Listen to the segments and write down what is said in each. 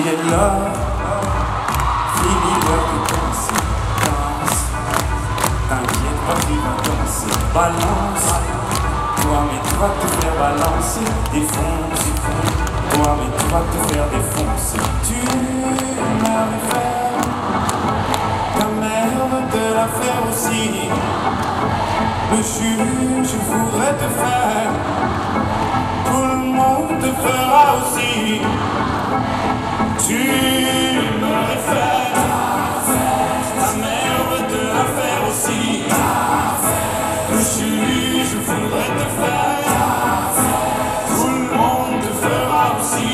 Il est là, fini de danser, danse. T'inquiète pas, tu vas danser, balance. Toi, mais tu vas te faire balancer, défonce. Toi, mais tu vas te faire défoncer. Tu m'avais fait, ta mère veut te la faire aussi. Le juge voudrait te faire, tout le monde te fera aussi. Tu m'aurais fait, ta mère veut te la faire aussi. Le juge voudrait te faire, tout le monde te fera aussi.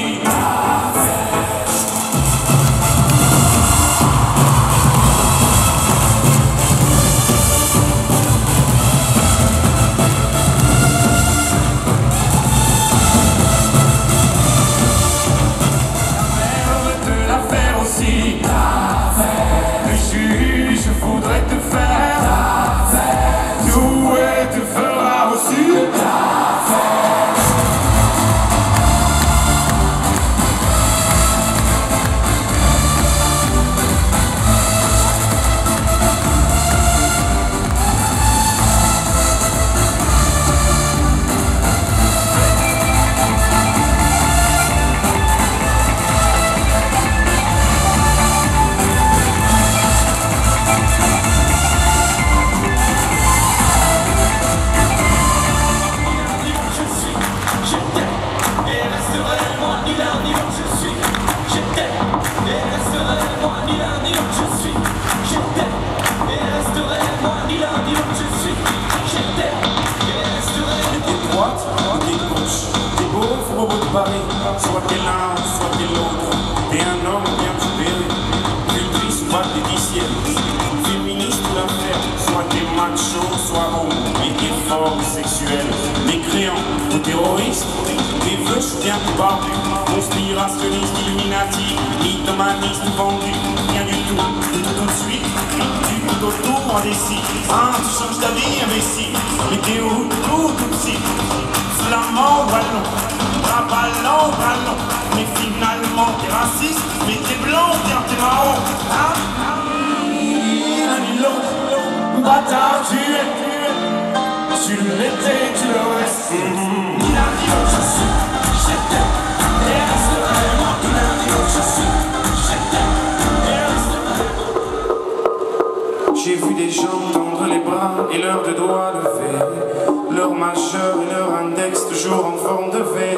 Soit t'es l'un, soit t'es l'autre. T'es un homme bien libéré, cultrice, soit t'es d'ici, féministe ou l'affaire. Soit t'es macho, soit homo, mais t'es fort ou sexuel. Mécréant ou terroriste, t'es veuche ou bien tout barbu. Conspirationniste, illuminati, mythomaniste ou vendu. Rien du tout, tout de suite, du autour indécis. Hein, tu changes ta vie, imbécile. Mais t'es où, tout de suite. Flamand, ballon. Ballon, ballon, mais finalement t'es raciste, mais t'es blanc, bien t'es marron, hein? L'un ni l'autre, bâtard, tu l'étais, tu le restes. Ni l'un ni l'autre, je suis, j'étais, et resterai moi. Ni l'un ni l'autre, je suis, j'étais, et resterai. J'ai vu des gens tendre les bras et leurs deux doigts levés, leur majeur et leur index toujours en forme de V.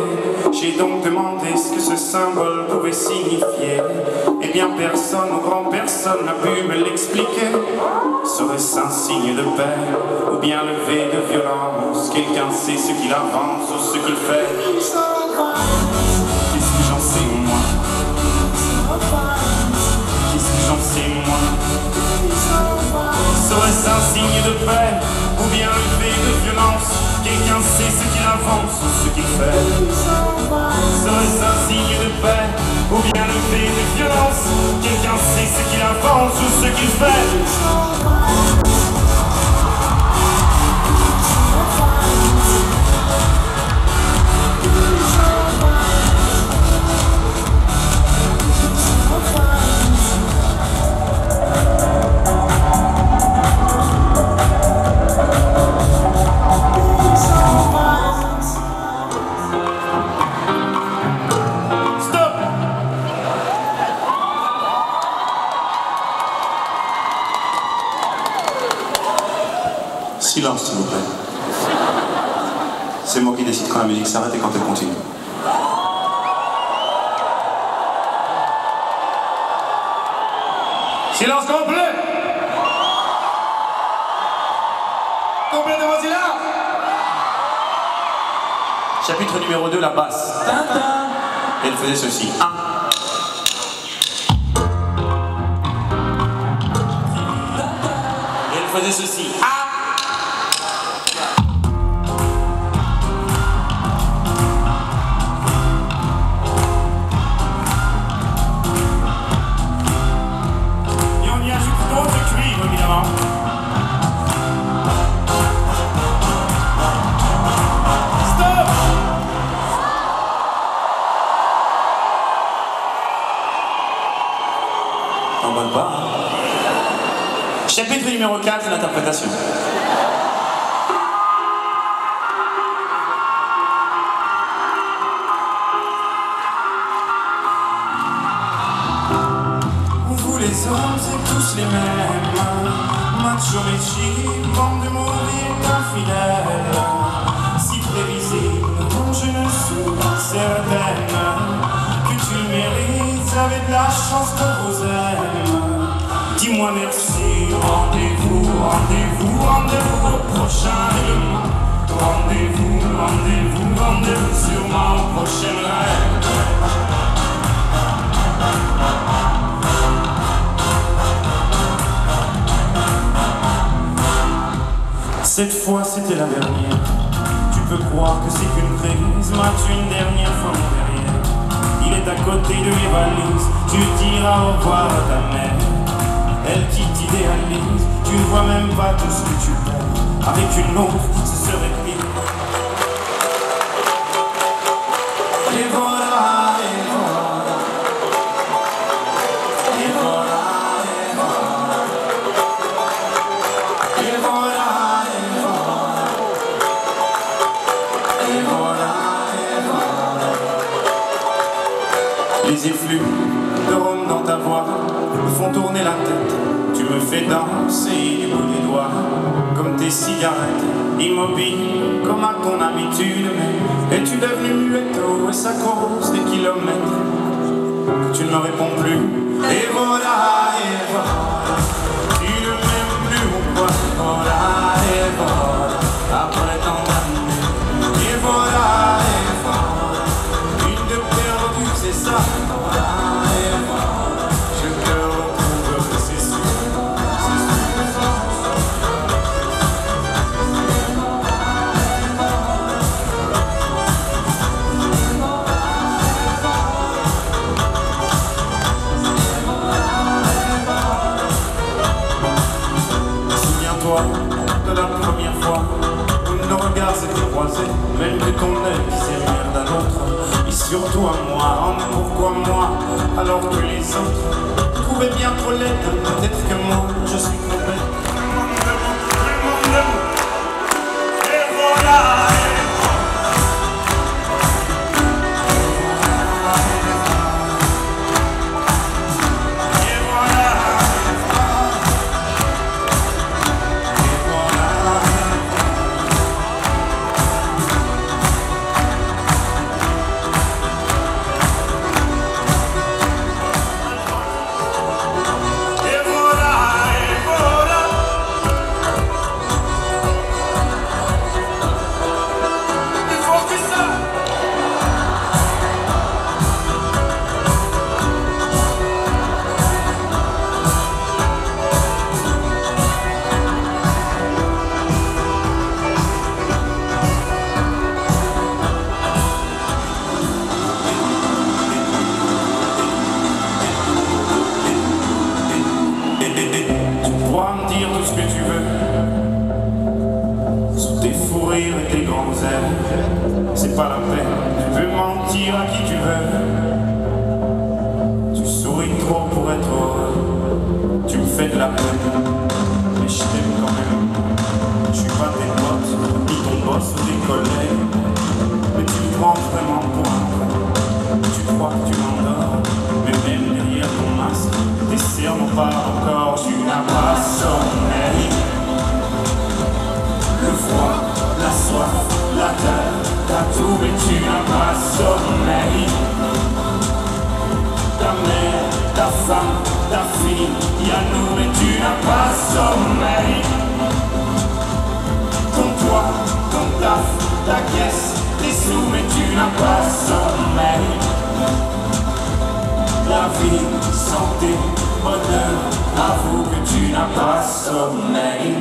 J'ai donc demandé ce que ce symbole pouvait signifier. Eh bien personne, ou grand personne, n'a pu me l'expliquer. Serait-ce un signe de paix, ou bien le V de violence? Quelqu'un sait ce qu'il avance ou ce qu'il fait? Qu'est-ce que j'en sais moi? Qu'est-ce que j'en sais moi? Serait-ce un signe de paix, ou bien le V de violence? Quelqu'un sait ce qu'il avance ou ce qu'il fait? Serait-ce un signe de paix, ou bien le V de violence? Quelqu'un sait ce qu'il avance ou ce qu'il fait? Silence, s'il vous plaît. C'est moi qui décide quand la musique s'arrête et quand elle continue. Silence complet! Complet devant silence! Chapitre numéro 2, la basse. Et elle faisait ceci. 1. Et elle faisait ceci. 1. numéro 4, l'interprétation. Vous les hommes, c'est tous les mêmes. Macho Richie, bande de mauvais infidèles. Si prévisible, je ne suis pas certaine que tu le mérites avec la chance qu'on vous aime. Dis-moi merci, rendez-vous, rendez-vous, rendez-vous au prochain événement. Rendez-vous, rendez-vous, rendez-vous sûrement au prochain rêve. Cette fois c'était la dernière. Tu peux croire que c'est qu'une crise, m'as-tu une dernière fois mon derrière. Il est à côté de mes valises, tu diras au revoir à ta mère. Elle qui t'idéalise, tu ne vois même pas tout ce que tu perds. Avec une autre, ce serait pire. Et voilà, et voilà. Et voilà, et voilà. Et voilà, et voilà. Et voilà, et voilà. Les effluves de rhum dans ta voix me font tourner la tête. Tu me fais danser du bout des doigts, comme tes cigarettes, immobile comme à ton habitude. Mais es-tu devenu muetto, est-ce à cause des kilomètres que tu ne me réponds plus? Et voilà, tu ne m'aimes plus ou quoi? Voilà, et voilà, après tant d'années. Et voilà, une de perdue, c'est ça. Voilà, et voilà, je te retrouve, c'est sûr. De la première fois où nos regards s'étaient croisés, même que ton œil disait rien d'un autre, et surtout à moi. Oh, pourquoi moi alors que les autres trouvaient bien trop laide? Peut-être que moi je suis trop bête. Et voilà. Tout ce que tu veux, sous tes fous rires et tes grands airs, c'est pas la peine, tu peux mentir à qui tu veux. Tu souris trop pour être heureux, tu me fais de la peine, mais je t'aime quand même. Je suis pas tes potes, ni ton boss ou tes collègues, mais tu me prends vraiment pour un con. Tu crois que tu m'endors, mais même derrière ton masque, tes cernes n'ont pas encore, tu n'as pas sommeil. Le froid, la soif, la terre, t'as tout mais tu n'as pas sommeil. Ta mère, ta femme, ta fille, y'a nous mais tu n'as pas sommeil. Ton toit, ton taf, ta caisse, tes sous mais tu n'as pas sommeil. La vie, santé, bonheur, avoue que tu n'as pas sommeil.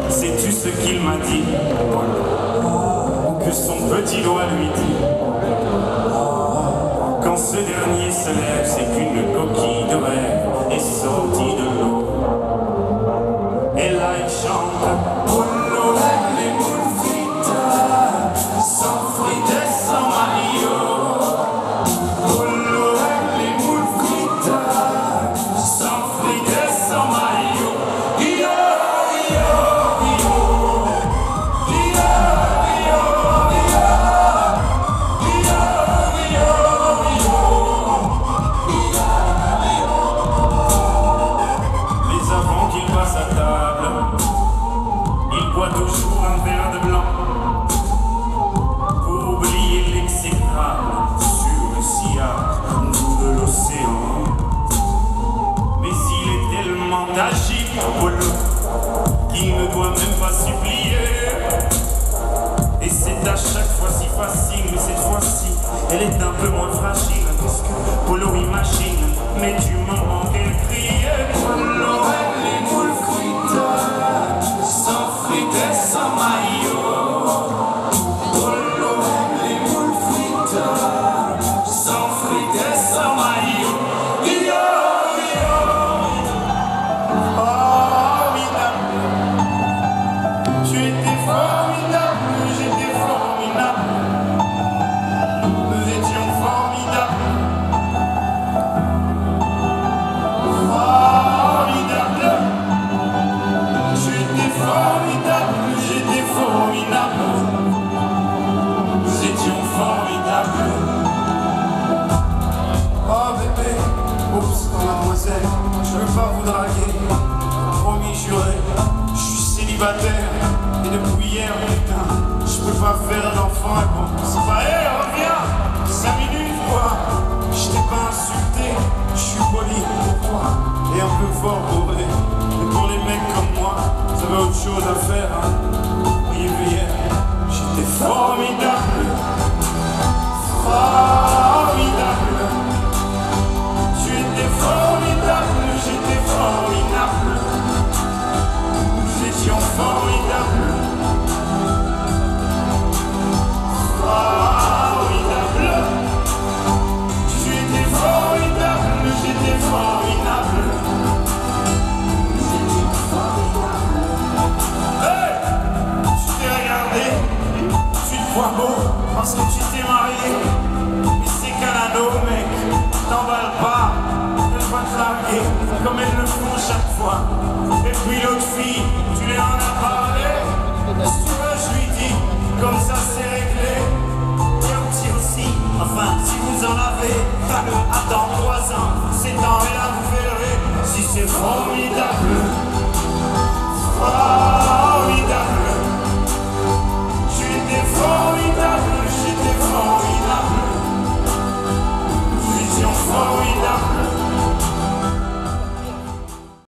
Sais-tu ce qu'il m'a dit? Que son petit doigt lui dit. Quand ce dernier se lève, c'est qu'une coquille de rêve est sortie de l'eau. Et là il chante Polo les moules frites, sans frites et sans Mario. Polo les moules frites, sans frites. pas faire d'enfant à quoi. C'est pas, hé, reviens, 5 minutes, quoi. Je t'ai pas insulté, je suis poli pour toi. Et un peu fort pour vrai. Et pour les mecs comme moi, ça avait autre chose à faire, hein. Vous voyez vu hier, j'étais formidable. Formidable. Tu étais formidable, j'étais formidable. Nous étions formidables. Formidable. Tu étais formidable, j'étais formidable. Nous étions formidables. Hey! Tu t'es regardé, tu te crois beau parce que tu t'es marié. Mais c'est Canado, mec, t'emballes pas. Elles vont te larguer comme elles le font chaque fois. Et puis l'autre fille, tu lui en as parlé. Si tu veux, je lui dis, comme ça c'est réglé. Et un petit aussi, enfin, si vous en avez, attends 3 ans, 7 ans, et là vous verrez si c'est formidable.